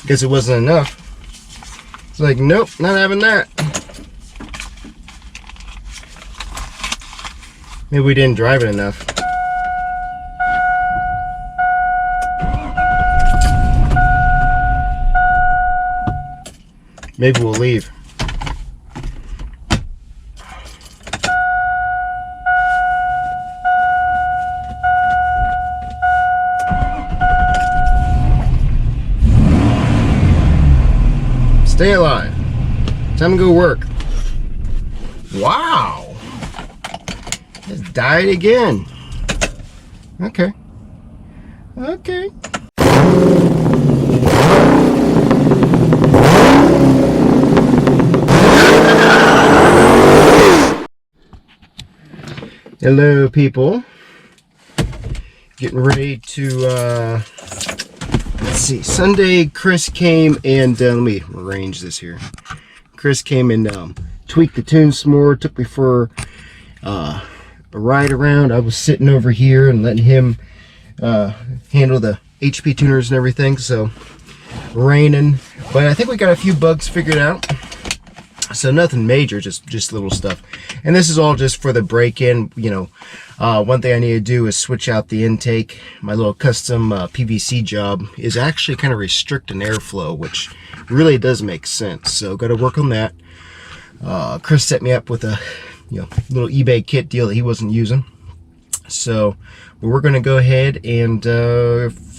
Guess it wasn't enough. It's like, nope, not having that. Maybe we didn't drive it enough. Maybe we'll leave. Stay alive. Time to go work. Wow. It died again. Okay. Okay. Hello, people. Getting ready to, let's see. Sunday, Chris came and, let me arrange this here. Chris came and tweaked the tune some more. Took me for a ride around. I was sitting over here and letting him handle the HP tuners and everything. So, raining. But I think we got a few bugs figured out. So nothing major, just little stuff. And this is all just for the break-in. You know, one thing I need to do is switch out the intake. My little custom PVC job is actually kind of restricting airflow, which really does make sense. So got to work on that. Chris set me up with a little eBay kit deal that he wasn't using. So we're going to go ahead and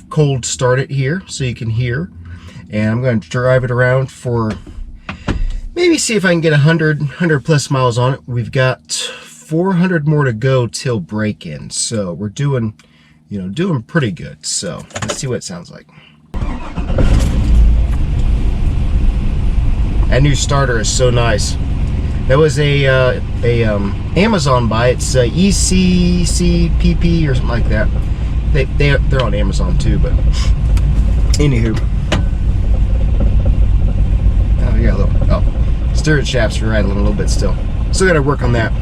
cold start it here so you can hear. And I'm going to drive it around for maybe see if I can get 100 plus miles on it. We've got 400 more to go till break-in, so we're doing pretty good. So let's see what it sounds like. That new starter is so nice. That was a Amazon buy. It's ECCPP or something like that. They're on Amazon too, but anywho. Oh, yeah, a little. Oh. Steering shafts are rattling a little bit still. Still got to work on that.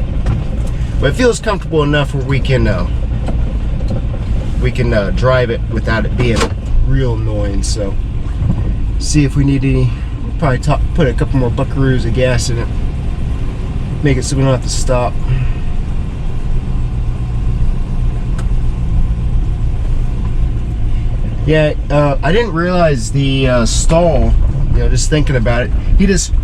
But it feels comfortable enough where we can drive it without it being real annoying. So see if we need any. We'll probably put a couple more buckaroos of gas in it. Make it so we don't have to stop. Yeah, I didn't realize the stall. Just thinking about it,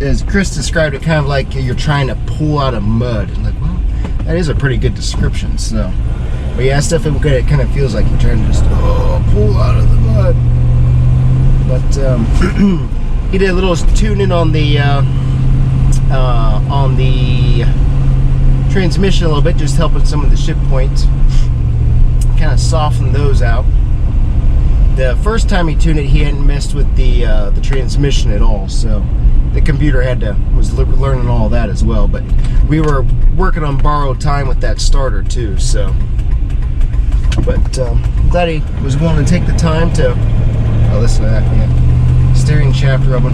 as Chris described it, kind of like you're trying to pull out of mud. I'm like, well, that is a pretty good description. So, but yeah, stuff it kind of feels like you're trying to just pull out of the mud. But he did a little tuning on the transmission a little bit, just helping some of the ship points, kind of soften those out. The first time he tuned it, he hadn't messed with the transmission at all, so the computer was learning all that as well. But we were working on borrowed time with that starter too. So, but glad he was willing to take the time to listen to that. Yeah, steering shaft rubbing.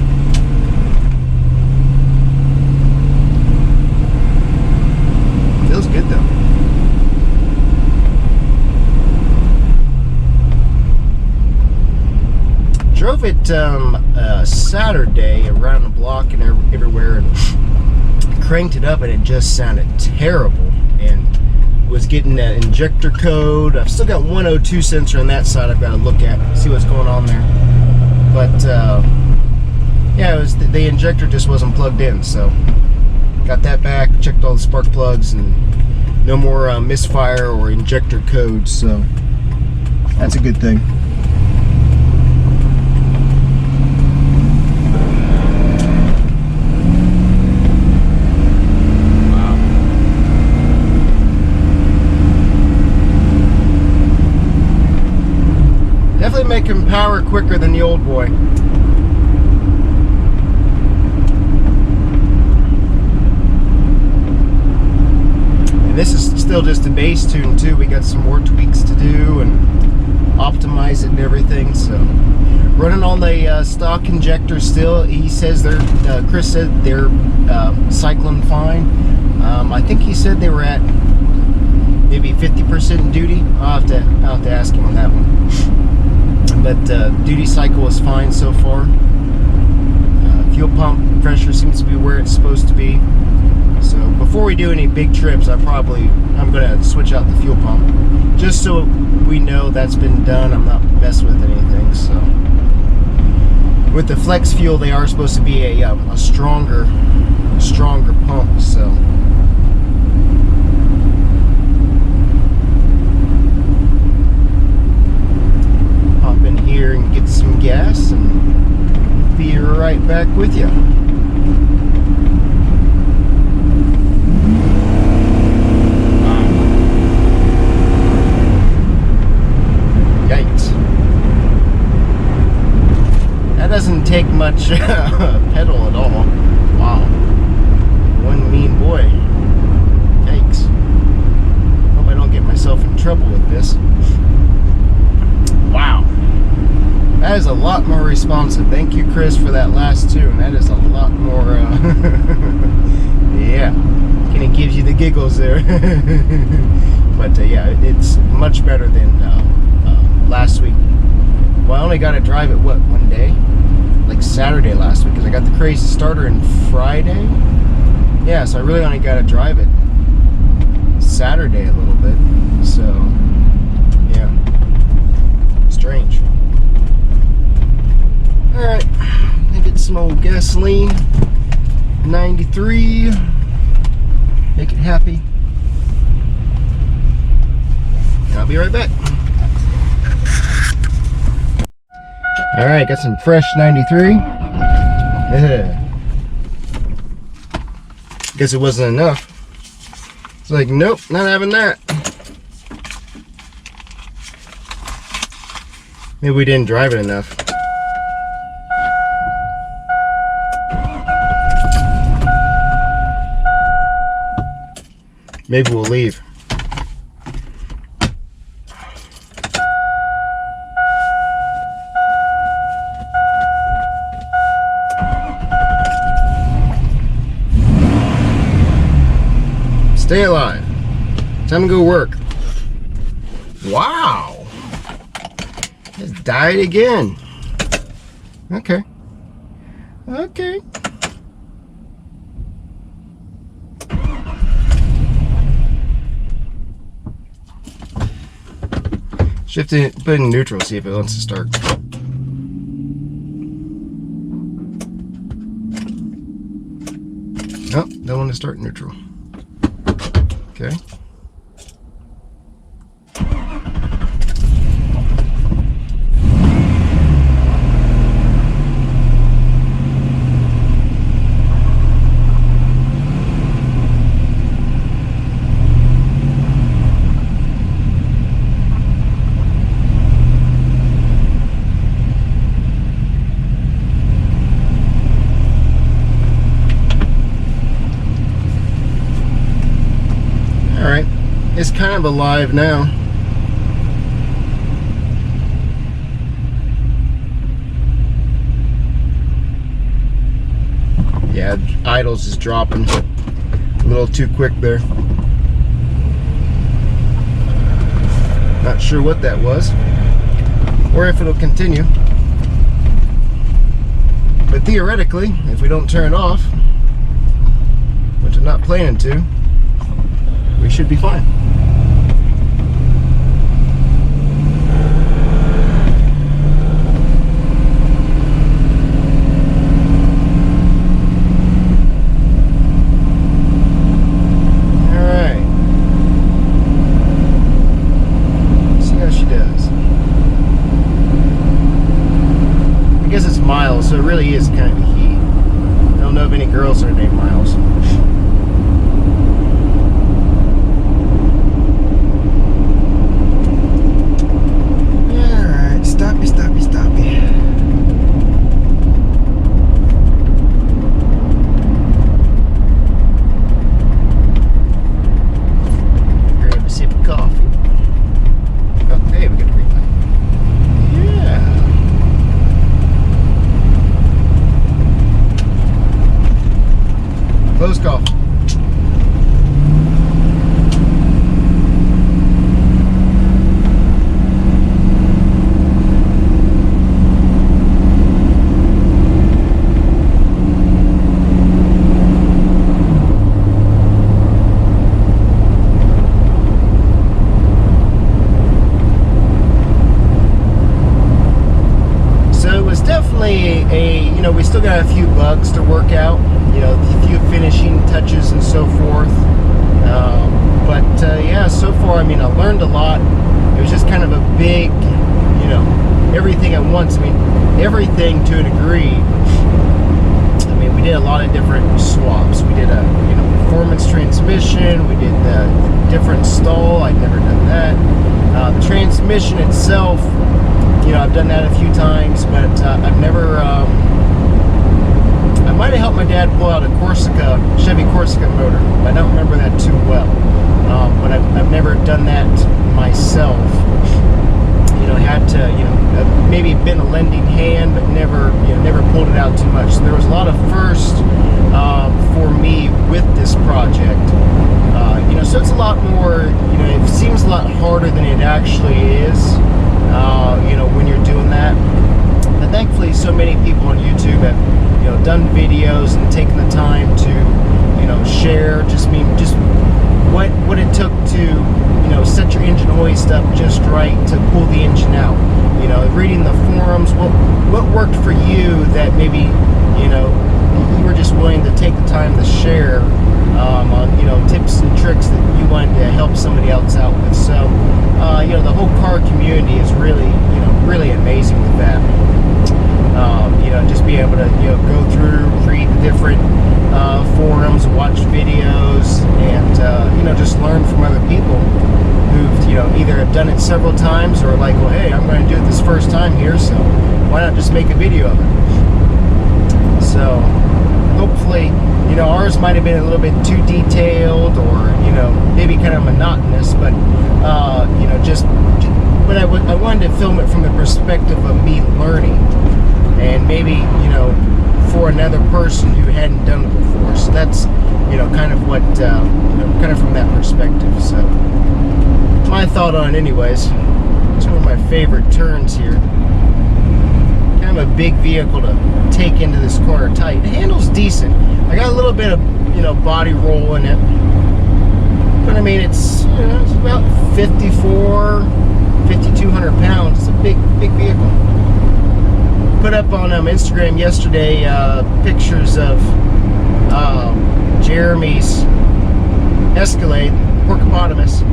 Feels good though. Drove it Saturday around the block and everywhere, and cranked it up, and it just sounded terrible. And was getting that injector code. I've still got one O2 sensor on that side. I've got to look at, see what's going on there. But yeah, it was the injector just wasn't plugged in. So got that back. Checked all the spark plugs, and no more misfire or injector codes. So that's a good thing. Making power quicker than the old boy. And this is still just a base tune too. We got some more tweaks to do and optimize it and everything. So running on the stock injector still. He says Chris said they're cycling fine. I think he said they were at maybe 50% duty. I'll have to ask him on that one. but duty cycle is fine so far. Fuel pump pressure seems to be where it's supposed to be. So before we do any big trips, I'm gonna switch out the fuel pump, just so we know that's been done. I'm not messing with anything. So with the flex fuel, they are supposed to be a stronger pump. So hop in here and get some gas, and be right back with you. Doesn't take much pedal at all. Wow. One mean boy. Yikes. Hope I don't get myself in trouble with this. Wow. That is a lot more responsive. Thank you, Chris, for that last tune. That is a lot more, yeah. Kind of gives you the giggles there. But yeah, it's much better than last week. Well, I only got to drive it, one day? Like Saturday last week, because I got the crazy starter in Friday. Yeah, so I really only got to drive it Saturday a little bit. So, yeah. Strange. Alright, I get some old gasoline. 93. Make it happy. And I'll be right back. Alright, got some fresh 93. Yeah. Guess it wasn't enough. It's like, nope, not having that. Maybe we didn't drive it enough. Maybe we'll leave. Stay alive. Time to go work. Wow. It's died again. Okay. Okay. Shift it, put it in neutral, see if it wants to start. Nope, don't want to start neutral. Okay. It's kind of alive now. Yeah, idles is dropping a little too quick there. Not sure what that was, or if it'll continue. But theoretically, if we don't turn it off, which I'm not planning to, we should be fine. Myles, so it really is kind of a he. I don't know of any girls that are named Myles. Alright, stoppy, stoppy, stoppy. Grab a sip of coffee. Oh, hey, we got a green light. we still got a few bugs to work out, a few finishing touches and so forth. But yeah, so far, I learned a lot. It was just kind of a big, everything at once. Everything to a degree. We did a lot of different swaps. We did a, performance transmission. We did the different stall. I'd never done that. The transmission itself, I've done that a few times, but I've never, I might have helped my dad pull out a Chevy Corsica motor. I don't remember that too well. But I've never done that myself. Had to, maybe been a lending hand, but never pulled it out too much. So there was a lot of firsts for me with this project. So it's a lot more, it seems a lot harder than it actually is, when you're doing that. But thankfully, so many people on YouTube have, done videos and taken the time to, share, just what it took to, set your engine hoist up just right to pull the engine out. Reading the forums, what worked for you that maybe, you were just willing to take the time to share on, tips and tricks that you wanted to help somebody else out with. So, the whole car community is really, really amazing with that. Just be able to, go through, read the different forums, watch videos, and, just learn from other people who've, either have done it several times or like, well, hey, I'm going to do it this first time here, so why not just make a video of it? So, hopefully, ours might have been a little bit too detailed or, maybe kind of monotonous, but, but I wanted to film it from the perspective of me learning. And maybe, for another person who hadn't done it before. So that's, kind of what, kind of from that perspective. So, my thought on it anyways. It's one of my favorite turns here. Kind of a big vehicle to take into this corner tight. The handle's decent. I got a little bit of, body roll in it. But it's, it's about 5,200 pounds. It's a big vehicle. Put up on Instagram yesterday pictures of Jeremy's Escalade, Porcopotamus.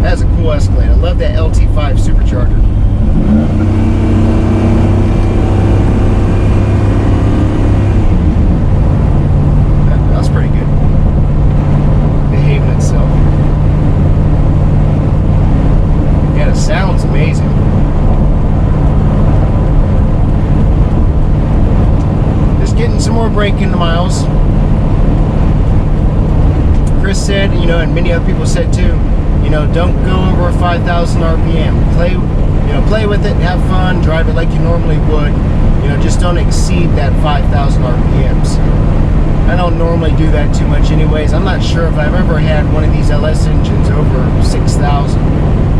That's a cool Escalade. I love that LT5 supercharger. That's pretty good. Behaving itself. Yeah, it sounds amazing. Getting some more braking miles. Chris said, and many other people said too, don't go over 5,000 RPM. Play with it, have fun, drive it like you normally would. Just don't exceed that 5,000 RPMs. I don't normally do that too much anyways. I'm not sure if I've ever had one of these LS engines over 6,000.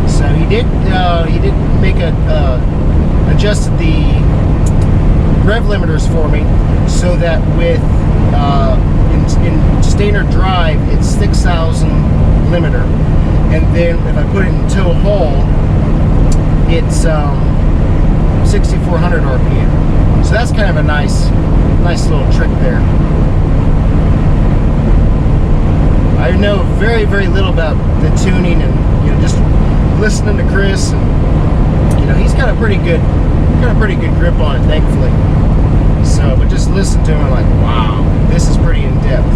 So he did make adjusted the rev limiters for me, so that with in standard drive it's 6,000 limiter, and then if I put it in tow haul it's 6,400 RPM. So that's kind of a nice little trick there. I know very, very little about the tuning, and just listening to Chris, and he's got a pretty good grip on it, thankfully. So, but just listen to him, I'm like, wow, this is pretty in depth.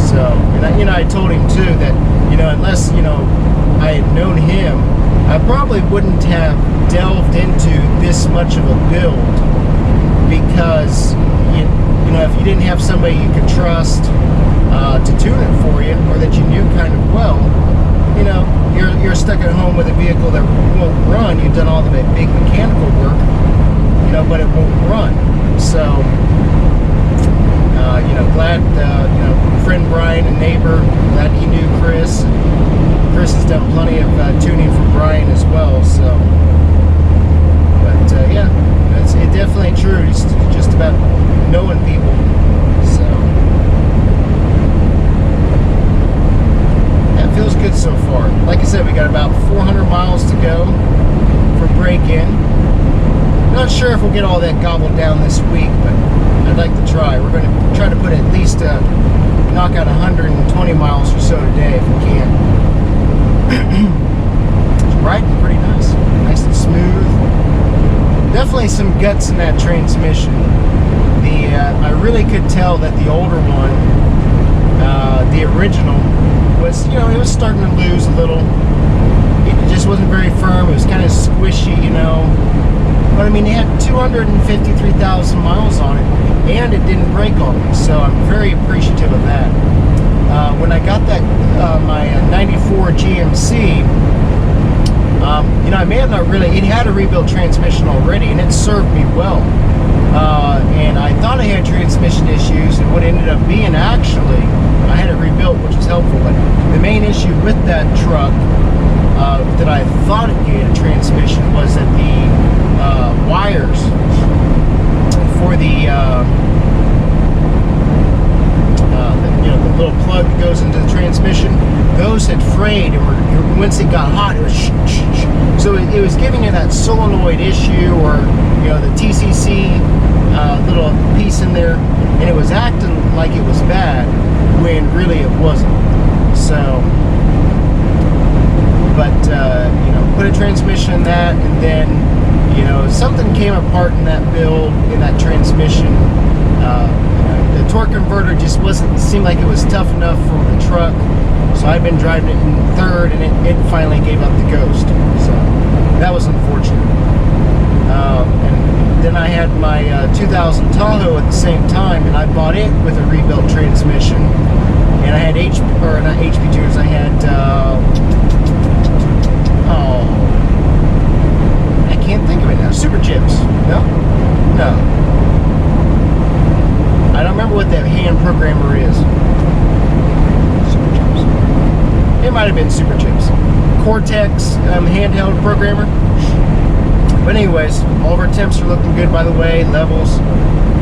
So, and I told him too that, unless, I had known him, I probably wouldn't have delved into this much of a build, because, if you didn't have somebody you could trust to tune it for you, or that you knew kind of well, you're stuck at home with a vehicle that won't run. You've done all the big mechanical work, but it won't run. So, glad, friend Brian and neighbor, glad he knew Chris. Chris has done plenty of tuning for Brian as well. So, but yeah, it's definitely true. It's just about knowing people. So, that feels good so far. Like I said, we got about 400 miles to go for break-in. not sure if we'll get all that gobbled down this week, but I'd like to try. We're going to try to put at least knock out 120 miles or so today if we can. It's riding pretty nice. Nice and smooth. Definitely some guts in that transmission. I really could tell that the older one, the original, was, you know, it was starting to lose a little. It just wasn't very firm. It was kind of squishy, you know. But I mean, it had 253,000 miles on it, and it didn't break on me, so I'm very appreciative of that. When I got that, my 94 GMC, you know, I may have not really, it had a rebuilt transmission already, and it served me well. And I thought I had transmission issues, and what ended up being, actually, I had it rebuilt, which was helpful. But the main issue with that truck, that I thought it needed a transmission, was that the wires for the you know, the little plug that goes into the transmission, those had frayed, and once it got hot, it was so it was giving you that solenoid issue, or, you know, the TCC little piece in there, and it was acting like it was bad when really it wasn't. So, but you know, put a transmission in that, and then, you know, something came apart in that build, in that transmission. The torque converter just seemed like it was tough enough for the truck, so I've been driving it in third, and it finally gave up the ghost. So that was unfortunate. And then I had my 2000 Tahoe at the same time, and I bought it with a rebuilt transmission, and I had not HP tuners, I had I can't think of it now. Super chips. No. I don't remember what that hand programmer is. Super chips. It might have been Super Chips. Cortex handheld programmer. But anyways, all of our temps are looking good, by the way, levels.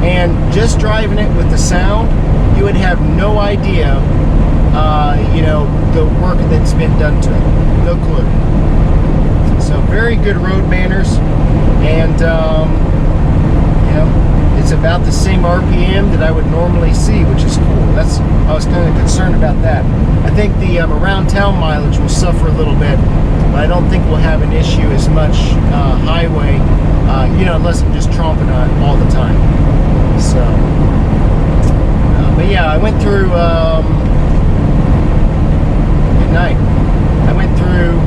And just driving it with the sound, you would have no idea, you know, the work that's been done to it. No clue. So very good road manners, and you know, it's about the same RPM that I would normally see, which is cool. I was kind of concerned about that. I think the around town mileage will suffer a little bit, but I don't think we'll have an issue as much highway, you know, unless I'm just tromping on it all the time. So, but yeah, I went through. Good night. I went through.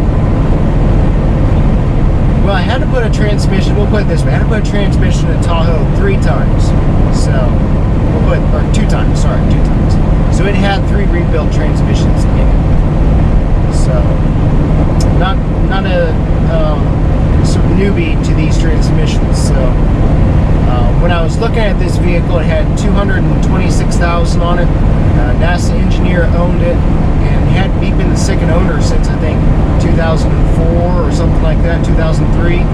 Well, I had to put a transmission, we'll put it this way, I had to put a transmission in Tahoe 3 times. So, or 2 times, sorry, 2 times. So it had 3 rebuilt transmissions in it. So, not a sort of newbie to these transmissions. So, when I was looking at this vehicle, it had 226,000 on it. NASA engineer owned it, and had been the second owner since, I think, 2004 or something like that, 2003.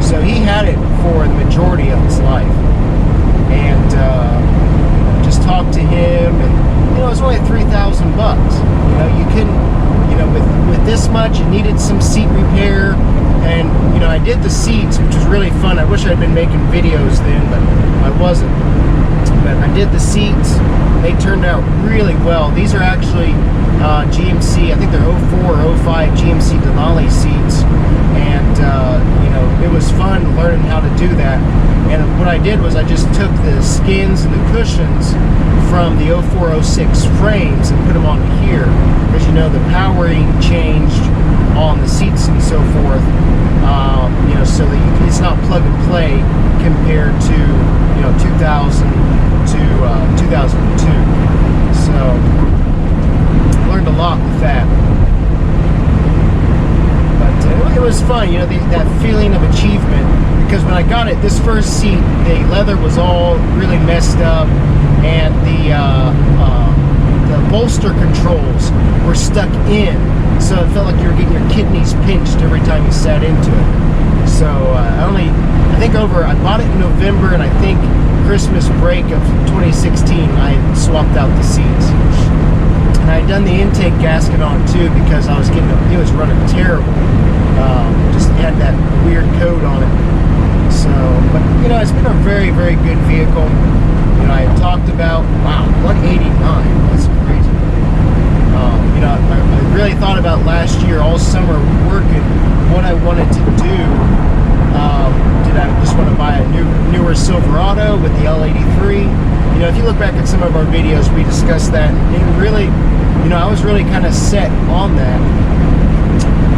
So he had it for the majority of his life. And just talked to him, and, you know, it was only $3,000. You know, you couldn't, you know, with this much, it needed some seat repair. And, you know, I did the seats, which was really fun. I wish I'd been making videos then, but I wasn't. But I did the seats. They turned out really well. These are actually GMC, I think they're 04 or 05 GMC Denali seats. And, you know, it was fun learning how to do that. And what I did was I just took the skins and the cushions from the 04-06 frames and put them onto here. As you know, the powering changed on the seats and so forth, you know, so that it's not plug and play compared to, you know, 2000 to 2002. So learned a lot with that. But it was fun, you know, that feeling of achievement. Because when I got it, this first seat, the leather was all really messed up, and the bolster controls were stuck in, so it felt like you were getting your kidneys pinched every time you sat into it. So I think I bought it in November, and I think Christmas break of 2016, I swapped out the seats. And I had done the intake gasket on too, because I was it was running terrible. Just had that weird coat on it. So, but you know, it's been a very, very good vehicle. You know, I had talked about, wow, 189, that's crazy. You know, I really thought about last year, all summer working, what I wanted to do. Did I just want to buy a newer Silverado with the L83? You know, if you look back at some of our videos, we discussed that. And really, you know, I was really kind of set on that.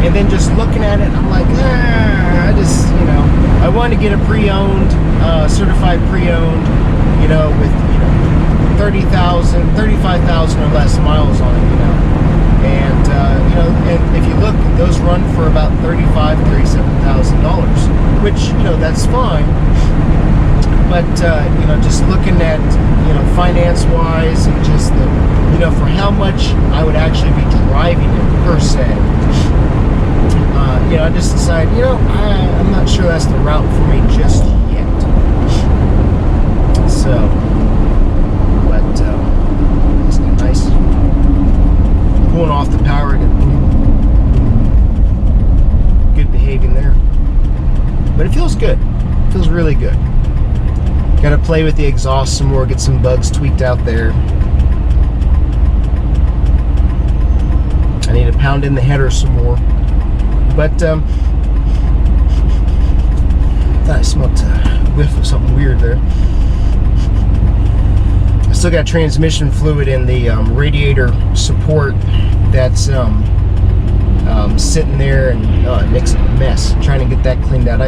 And then just looking at it, I'm like, I just, you know, I wanted to get a pre-owned, certified pre-owned, you know, with, you know, 30,000, 35,000 or less miles on it, you know. And, you know, and if you look, those run for about $35,000, $37,000, which, you know, that's fine. But, you know, just looking at, you know, finance-wise and just the, you know, for how much I would actually be driving it per se. You know, I just decided, you know, I'm not sure that's the route for me just yet. So, but it's nice. Pulling off the power, good behaving there. But it feels good. It feels really good. Got to play with the exhaust some more, get some bugs tweaked out there. I need to pound in the header some more. But thought I smelled a whiff of something weird there. I still got transmission fluid in the radiator support that's sitting there, and it makes a mess. I'm trying to get that cleaned out.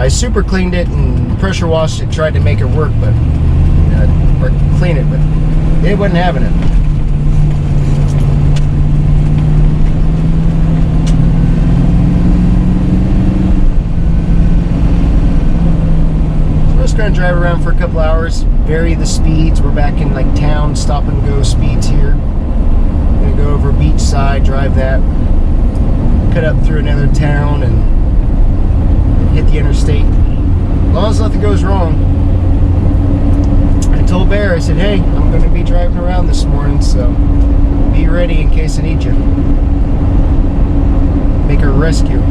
I super cleaned it and pressure washed it, tried to make it work, but or clean it, but it wasn't having it. Going to drive around for a couple hours, vary the speeds. We're back in like town, stop and go speeds here. Gonna go over beachside, drive that, cut up through another town and hit the interstate. As long as nothing goes wrong. I told Bear, I said, hey, I'm going to be driving around this morning, so be ready in case I need you. Make a rescue.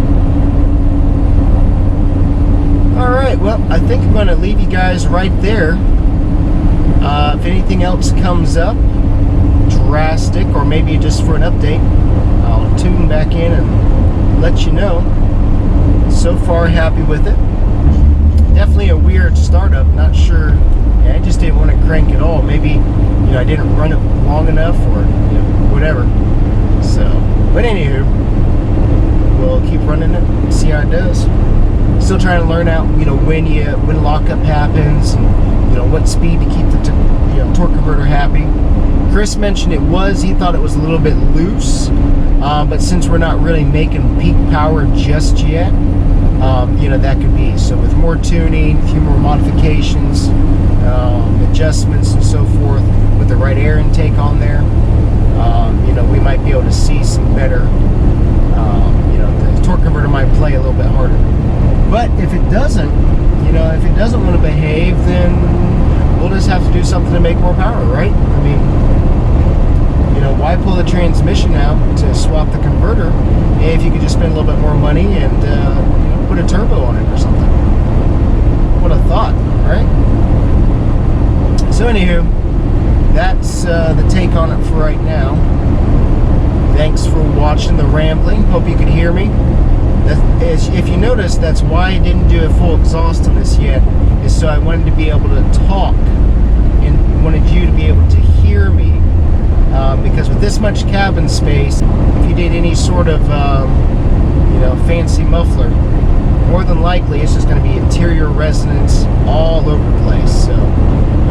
Alright, well, I think I'm going to leave you guys right there. If anything else comes up, drastic, or maybe just for an update, I'll tune back in and let you know. So far, happy with it. Definitely a weird startup, not sure. Yeah, I just didn't want to crank at all. Maybe, you know, I didn't run it long enough, or, you know, whatever. So, but anywho, we'll keep running it and see how it does. Still trying to learn out, you know, when lockup happens, and, you know, what speed to keep the torque converter happy. Chris mentioned he thought it was a little bit loose, but since we're not really making peak power just yet, you know, that could be. So with more tuning, a few more modifications, adjustments and so forth, with the right air intake on there, you know, we might be able to see some better, you know, the torque converter might play a little bit harder. But if it doesn't, you know, if it doesn't want to behave, then we'll just have to do something to make more power, right? I mean, you know, why pull the transmission out to swap the converter if you could just spend a little bit more money and you know, put a turbo on it or something? What a thought, right? So anywho, that's the take on it for right now. Thanks for watching the rambling. Hope you could hear me. If you notice, that's why I didn't do a full exhaust on this yet, is so I wanted to be able to talk and wanted you to be able to hear me. Because with this much cabin space, if you did any sort of you know, fancy muffler, more than likely it's just going to be interior resonance all over the place. So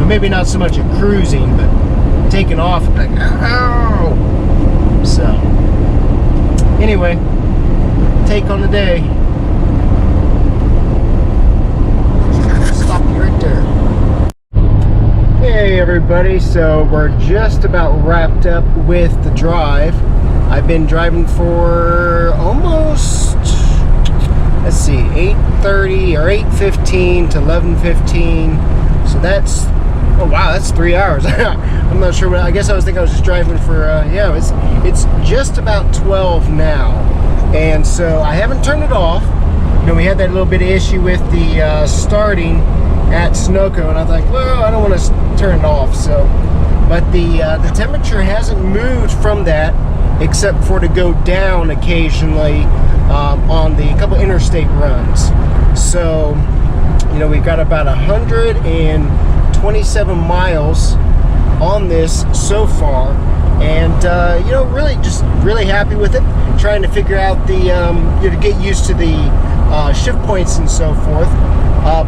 maybe not so much at cruising, but taking off, like, ow! So anyway, take on the day. Stop you right there. Hey everybody, so we're just about wrapped up with the drive. I've been driving for almost, let's see, 8:30 or 8:15 to 11:15. So that's, oh wow, that's 3 hours. I'm not sure what, I guess I was thinking I was just driving for, yeah, it's just about 12 now. And so I haven't turned it off. You know, we had that little bit of issue with the starting at Sunoco, and I was like, well, I don't want to turn it off. So, but the temperature hasn't moved from that, except for to go down occasionally on the couple interstate runs. So, you know, we've got about 127 miles on this so far, and you know, really happy with it. Trying to figure out the you know, to get used to the shift points and so forth.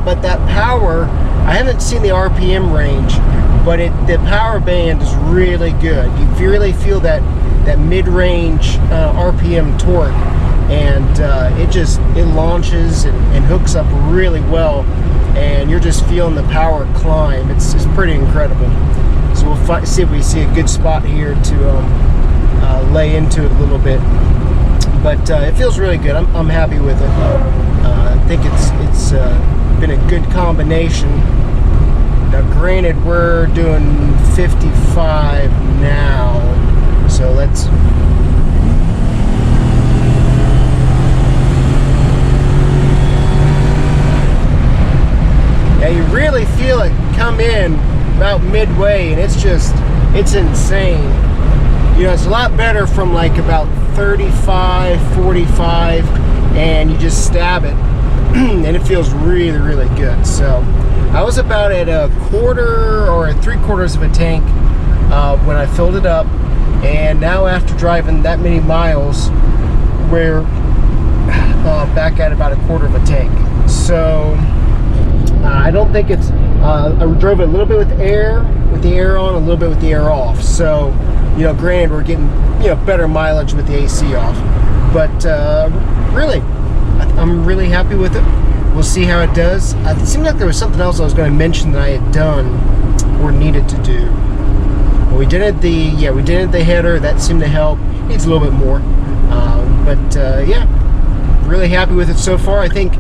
But that power, I haven't seen the RPM range, but the power band is really good. You really feel that mid-range RPM torque, and it launches and hooks up really well, and you're just feeling the power climb. It's pretty incredible. So we'll see if we see a good spot here to lay into it a little bit. But it feels really good. I'm happy with it. I think it's been a good combination. Now, granted, we're doing 55 now, so let's. Yeah, you really feel it come in about midway, and it's insane. You know, it's a lot better from like about 35, 45, and you just stab it, and it feels really, really good. So I was about at a quarter or 3/4 of a tank when I filled it up, and now after driving that many miles, we're back at about a quarter of a tank. So I don't think it's, I drove it a little bit with the air on, a little bit with the air off. So, you know, granted, we're getting, you know, better mileage with the AC off. But really, I'm really happy with it. We'll see how it does. It seemed like there was something else I was going to mention that I had done or needed to do. Well, we did it the header. That seemed to help. Needs a little bit more. Yeah, really happy with it so far. I think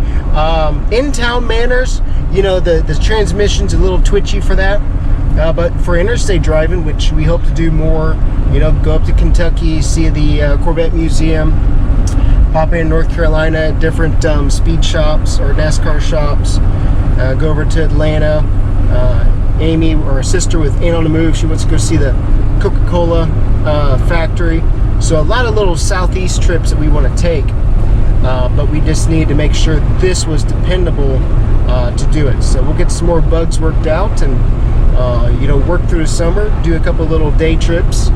in-town manners, you know, the transmission's a little twitchy for that. But for interstate driving, which we hope to do more, you know, go up to Kentucky, see the Corvette Museum, pop in North Carolina, different speed shops or NASCAR shops, go over to Atlanta. Amy, or her sister with Ain't on the Move, she wants to go see the Coca-Cola factory. So a lot of little southeast trips that we want to take, but we just need to make sure this was dependable to do it. So we'll get some more bugs worked out, and you know, work through the summer, do a couple little day trips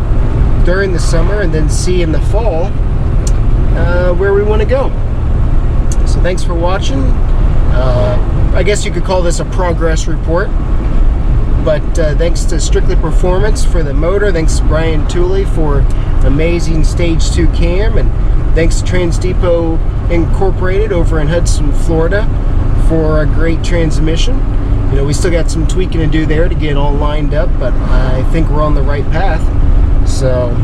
during the summer, and then see in the fall where we want to go. So thanks for watching. I guess you could call this a progress report. But thanks to Strictly Performance for the motor, thanks to Brian Tooley for amazing Stage 2 cam, and thanks to Trans Depot Incorporated over in Hudson, Florida for a great transmission. You know, we still got some tweaking to do there to get it all lined up, but I think we're on the right path. So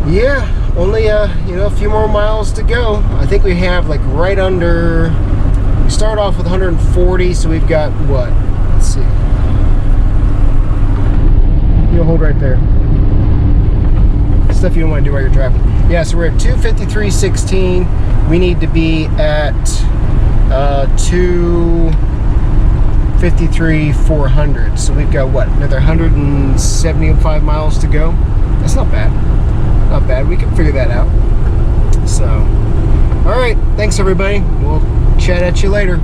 yeah, only you know, a few more miles to go. I think we have like right under, we start off with 140, so we've got what? Let's see. You'll hold right there. Stuff you don't want to do while you're driving. Yeah, so we're at 253.16. We need to be at 253.400. So we've got what? Another 175 miles to go. That's not bad. Not bad. We can figure that out. So, all right. Thanks, everybody. We'll chat at you later.